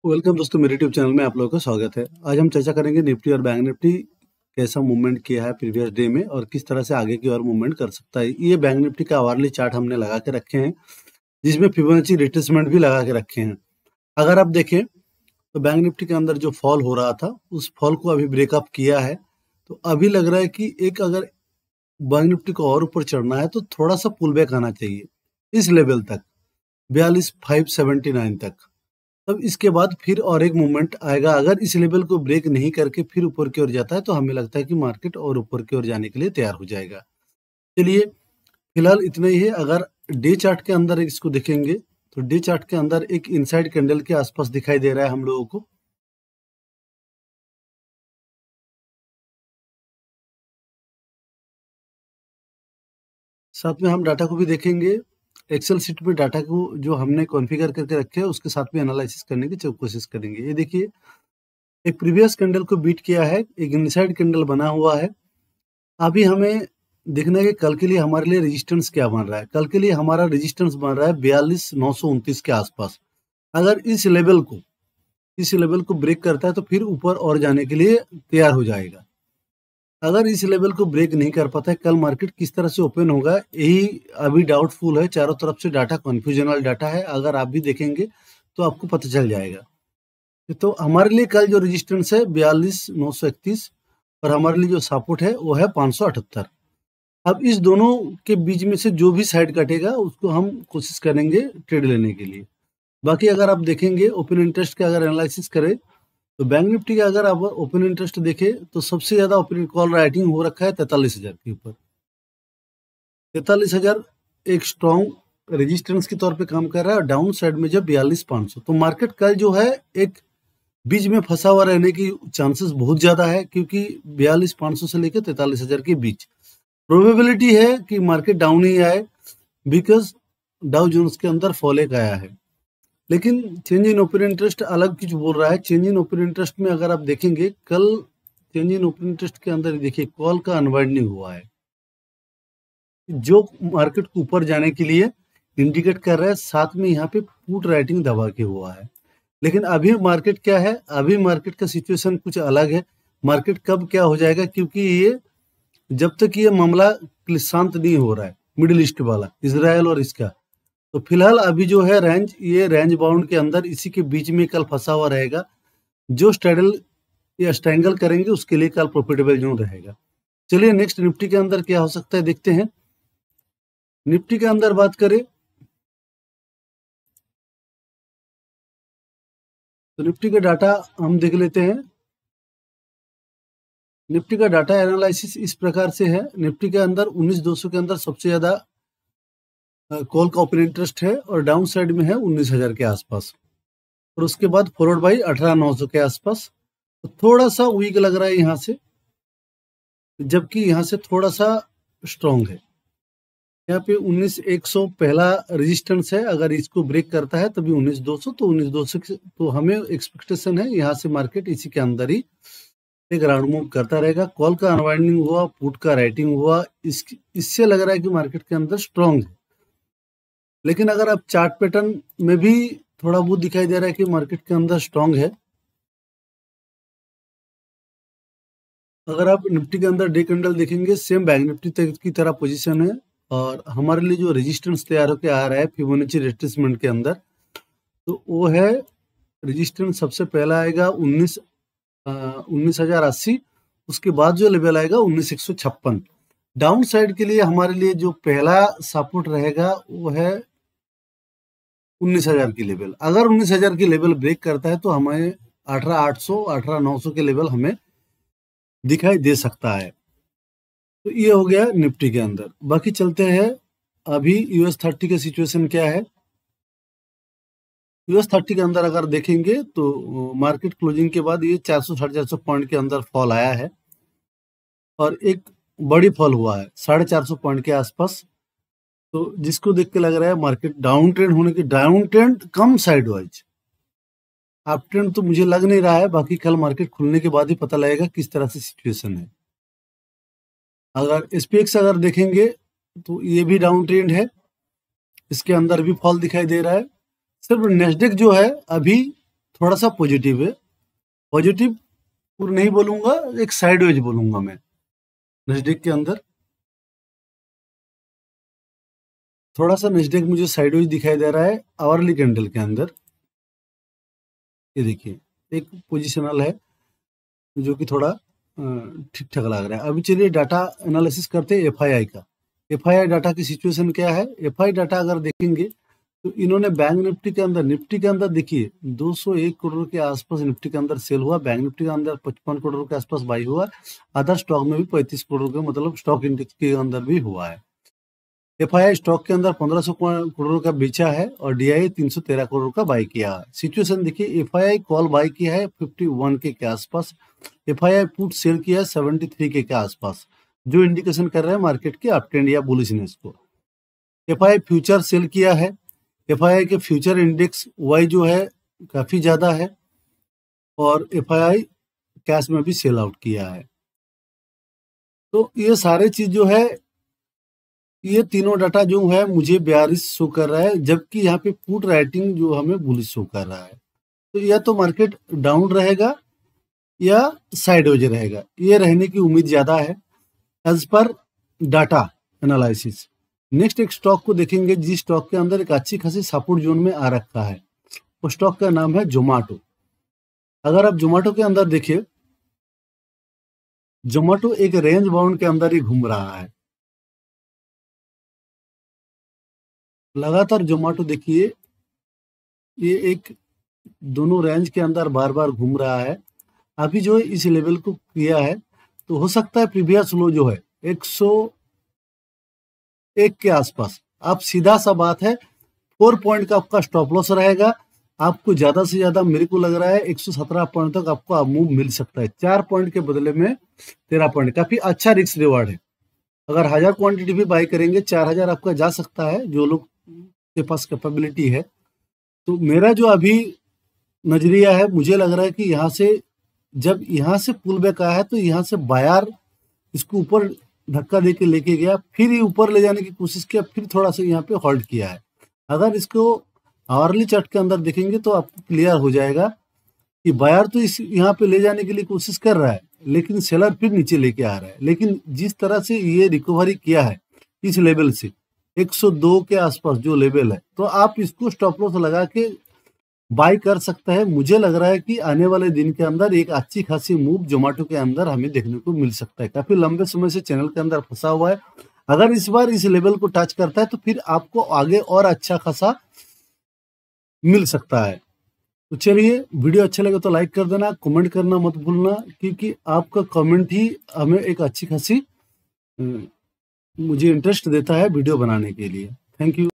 Welcome दोस्तों, मेरे YouTube channel में आप लोगों का स्वागत है। आज हम चर्चा करेंगे निफ्टी और बैंक निफ्टी कैसा मूवमेंट किया है प्रीवियस डे में और किस तरह से आगे की ओर मूवमेंट कर सकता है। ये बैंक निफ्टी का आवरली चार्ट हमने लगा के रखे हैं, जिसमें फिबोनाची रिट्रेसमेंट भी लगा के रखे हैं। अगर आप देखें तो बैंक निफ्टी के अंदर जो फॉल हो रहा था, उस फॉल को अभी ब्रेकअप किया है। तो अभी लग रहा है कि एक अगर बैंक निफ्टी को और ऊपर चढ़ना है तो थोड़ा सा पुल बैक आना चाहिए इस लेवल तक, 42,579 तक। तब इसके बाद फिर और एक मूवमेंट आएगा। अगर इस लेवल को ब्रेक नहीं करके फिर ऊपर की ओर जाता है तो हमें लगता है कि मार्केट और ऊपर की ओर जाने के लिए तैयार हो जाएगा। चलिए, फिलहाल इतना ही है। अगर डे चार्ट के अंदर इसको देखेंगे तो डे चार्ट के अंदर एक इनसाइड कैंडल के आसपास दिखाई दे रहा है हम लोगों को। साथ में हम डाटा को भी देखेंगे। एक्सेल शीट में डाटा को जो हमने कॉन्फ़िगर करके रखे हैं उसके साथ में एनालिसिस करने की कोशिश करेंगे। ये देखिए, एक प्रीवियस कैंडल को बीट किया है, एक इनसाइड कैंडल बना हुआ है। अभी हमें देखना है कि कल के लिए हमारे लिए रेजिस्टेंस क्या बन रहा है। कल के लिए हमारा रेजिस्टेंस बन रहा है 42,929 के आसपास। अगर इस लेवल को ब्रेक करता है तो फिर ऊपर और जाने के लिए तैयार हो जाएगा। अगर इस लेवल को ब्रेक नहीं कर पाता है, कल मार्केट किस तरह से ओपन होगा यही अभी डाउटफुल है। चारों तरफ से डाटा कन्फ्यूजनल डाटा है। अगर आप भी देखेंगे तो आपको पता चल जाएगा। तो हमारे लिए कल जो रेजिस्टेंस है 42,931 और हमारे लिए जो सपोर्ट है वो है 578। अब इस दोनों के बीच में से जो भी साइड कटेगा उसको हम कोशिश करेंगे ट्रेड लेने के लिए। बाकी अगर आप देखेंगे ओपन इंटरेस्ट का अगर एनालिसिस करें तो बैंक निफ्टी का अगर आप ओपन इंटरेस्ट देखें तो सबसे ज़्यादा ओपन कॉल राइटिंग हो रखा है 43,000 के ऊपर। 43,000 एक स्ट्रॉन्ग रेजिस्टेंस के तौर पे काम कर रहा है और डाउन साइड में जब 42,500, तो मार्केट कल जो है एक बीच में फंसा हुआ रहने की चांसेस बहुत ज़्यादा है, क्योंकि 42,500 से लेकर 43,000 के बीच प्रोबेबिलिटी है कि मार्केट डाउन ही आए, बिकॉज डाउ जोन्स के अंदर फॉल एक आया है। लेकिन चेंज इन ओपन इंटरेस्ट अलग कुछ बोल रहा है। चेंज इन ओपन इंटरेस्ट में अगर आप देखेंगे, कल चेंज इन ओपन इंटरेस्ट के अंदर देखिए कॉल का अनवाइंडिंग हुआ है, जो मार्केट को ऊपर जाने के लिए इंडिकेट कर रहा है। साथ में यहाँ पे पुट राइटिंग दबा के हुआ है। लेकिन अभी मार्केट क्या है, अभी मार्केट का सिचुएशन कुछ अलग है। मार्केट कब क्या हो जाएगा, क्योंकि ये जब तक ये मामला शांत नहीं हो रहा है, मिडिल ईस्ट वाला, इसराइल और इसका, तो फिलहाल अभी जो है रेंज, ये रेंज बाउंड के अंदर इसी के बीच में कल फंसा हुआ रहेगा। जो स्ट्रेडल या स्ट्रैंगल करेंगे उसके लिए कल प्रॉफिटेबल जोन रहेगा। चलिए, नेक्स्ट निफ्टी के अंदर क्या हो सकता है देखते हैं। निफ्टी के अंदर बात करें तो निफ्टी का डाटा हम देख लेते हैं। निफ्टी का डाटा एनालिसिस इस प्रकार से है। निफ्टी के अंदर 19,200 के अंदर सबसे ज़्यादा कॉल का ओपन इंटरेस्ट है और डाउन साइड में है 19,000 के आसपास, और उसके बाद फॉलोड बाई 18,900 के आसपास। तो थोड़ा सा वीक लग रहा है यहाँ से, जबकि यहाँ से थोड़ा सा स्ट्रॉन्ग है। यहाँ पे 19,100 पहला रेजिस्टेंस है। अगर इसको ब्रेक करता है तभी 19,200, तो 19,200 तो हमें एक्सपेक्टेशन है यहाँ से मार्केट इसी के अंदर ही एक राउंड मूव करता रहेगा। कॉल का अनवाइंडिंग हुआ, पुट का राइटिंग हुआ, इससे लग रहा है कि मार्केट के अंदर स्ट्रॉन्ग है। लेकिन अगर आप चार्ट पैटर्न में भी थोड़ा बहुत दिखाई दे रहा है कि मार्केट के अंदर स्ट्रॉन्ग है। अगर आप निफ्टी के अंदर डे कैंडल देखेंगे, सेम बैंक निफ्टी की तरह पोजीशन है और हमारे लिए जो रेजिस्टेंस तैयार होकर आ रहा है फिबोनाची रिट्रेसमेंट के अंदर, तो वो है रेजिस्टेंस सबसे पहला आएगा 19,080। उसके बाद जो लेवल आएगा 19,156। डाउन साइड के लिए हमारे लिए जो पहला सपोर्ट रहेगा वो है 19,000 की लेवल। अगर 19,000 की लेवल ब्रेक करता है तो हमें 18,800 18,900 के लेवल हमें दिखाई दे सकता है। तो ये हो गया निफ्टी के अंदर। बाकी चलते हैं, अभी US30 का सिचुएशन क्या है। US30 के अंदर अगर देखेंगे तो मार्केट क्लोजिंग के बाद ये 400 450 पॉइंट के अंदर फॉल आया है और एक बड़ी फॉल हुआ है 450 पॉइंट के आसपास। तो जिसको देख के लग रहा है मार्केट डाउन ट्रेंड होने की, डाउन ट्रेंड कम साइडवाइज, अप ट्रेंड तो मुझे लग नहीं रहा है। बाकी कल मार्केट खुलने के बाद ही पता लगेगा किस तरह से सिचुएशन है। अगर SPX अगर देखेंगे तो ये भी डाउन ट्रेंड है, इसके अंदर भी फॉल दिखाई दे रहा है। सिर्फ नेस्डेक जो है अभी थोड़ा सा पॉजिटिव है। पॉजिटिव पूर्ण नहीं बोलूंगा, एक साइडवेज बोलूंगा मैं नजदीक के अंदर। थोड़ा सा नजदीक मुझे साइडवेज दिखाई दे रहा है आवरली कैंडल के अंदर। ये देखिए एक पोजिशनल है जो कि थोड़ा ठीक ठाक लग रहा है। अभी चलिए डाटा एनालिसिस करते हैं एफआईआई का। एफआईआई डाटा की सिचुएशन क्या है? एफआई डाटा अगर देखेंगे तो इन्होंने बैंक निफ्टी के अंदर देखिए 201 करोड़ के आसपास निफ्टी के अंदर सेल हुआ। बैंक निफ्टी के अंदर 55 करोड़ के आसपास बाई हुआ। अदर स्टॉक में भी 35 करोड़ के, मतलब स्टॉक इंडेक्स के अंदर भी हुआ है। एफआईआई स्टॉक के अंदर 1500 करोड़ का बेचा है और डीआई 313 करोड़ का बाई किया है। सिचुएशन देखिए, एफआईआई कॉल बाई किया है 51 के आसपास। एफआईआई पुट सेल किया है 73 के आसपास, जो इंडिकेशन कर रहा है मार्केट के अप ट्रेंड या बुलिशनेस को। एफआईआई फ्यूचर सेल किया है। एफआईआई के फ्यूचर इंडेक्स वाई जो है काफी ज्यादा है और एफआईआई कैश में भी सेल आउट किया है। तो ये सारे चीज जो है, ये तीनों डाटा जो है मुझे 42 शो कर रहा है, जबकि यहाँ पे पुट राइटिंग जो हमें बुलिश शो कर रहा है। तो या तो मार्केट डाउन रहेगा या साइडवेज रहेगा, ये रहने की उम्मीद ज्यादा है as per data analysis. Next एक स्टॉक को देखेंगे जिस स्टॉक के अंदर एक अच्छी खासी सपोर्ट जोन में आ रखा है। वो स्टॉक का नाम है जोमेटो। अगर आप जोमेटो के अंदर देखिए, जोमेटो एक रेंज बाउंड के अंदर ही घूम रहा है। लगातार जोमेटो देखिए ये एक दोनों रेंज के अंदर बार बार घूम रहा है। अभी जो इस लेवल को किया है तो हो सकता है प्रीवियस लो जो है 101 के आसपास। आप सीधा सा बात है 4 पॉइंट का आपका स्टॉप लॉस रहेगा। आपको ज्यादा से ज्यादा मेरे को लग रहा है 117 पॉइंट तक आपको मूव मिल सकता है। 4 पॉइंट के बदले में 13 पॉइंट, काफी अच्छा रिस्क रिवार्ड है। अगर 1000 क्वांटिटी भी बाई करेंगे 4000 आपका जा सकता है, जो लोग के पास कैपेबिलिटी है। तो मेरा जो अभी नजरिया है, मुझे लग रहा है कि यहाँ से जब यहाँ से पुल बैक आया है तो यहाँ से बायर इसको ऊपर धक्का दे के लेके गया, फिर ये ऊपर ले जाने की कोशिश किया, फिर थोड़ा सा यहाँ पे होल्ड किया है। अगर इसको आवरली चार्ट के अंदर देखेंगे तो आपको क्लियर हो जाएगा कि बायर तो इस यहाँ पे ले जाने के लिए कोशिश कर रहा है, लेकिन सेलर फिर नीचे लेके आ रहा है। लेकिन जिस तरह से ये रिकवरी किया है इस लेवल से 102 के आसपास जो लेवल है, तो आप इसको स्टॉप लॉस लगा के बाई कर सकते हैं। मुझे लग रहा है कि आने वाले दिन के अंदर एक अच्छी खासी मूव जोमेटो के अंदर हमें देखने को मिल सकता है। काफी लंबे समय से चैनल के अंदर फंसा हुआ है, अगर इस बार इस लेवल को टच करता है तो फिर आपको आगे और अच्छा खासा मिल सकता है। तो चलिए, वीडियो अच्छा लगे तो लाइक कर देना, कमेंट करना मत भूलना, क्योंकि आपका कमेंट ही हमें एक अच्छी खासी मुझे इंटरेस्ट देता है वीडियो बनाने के लिए। Thank you.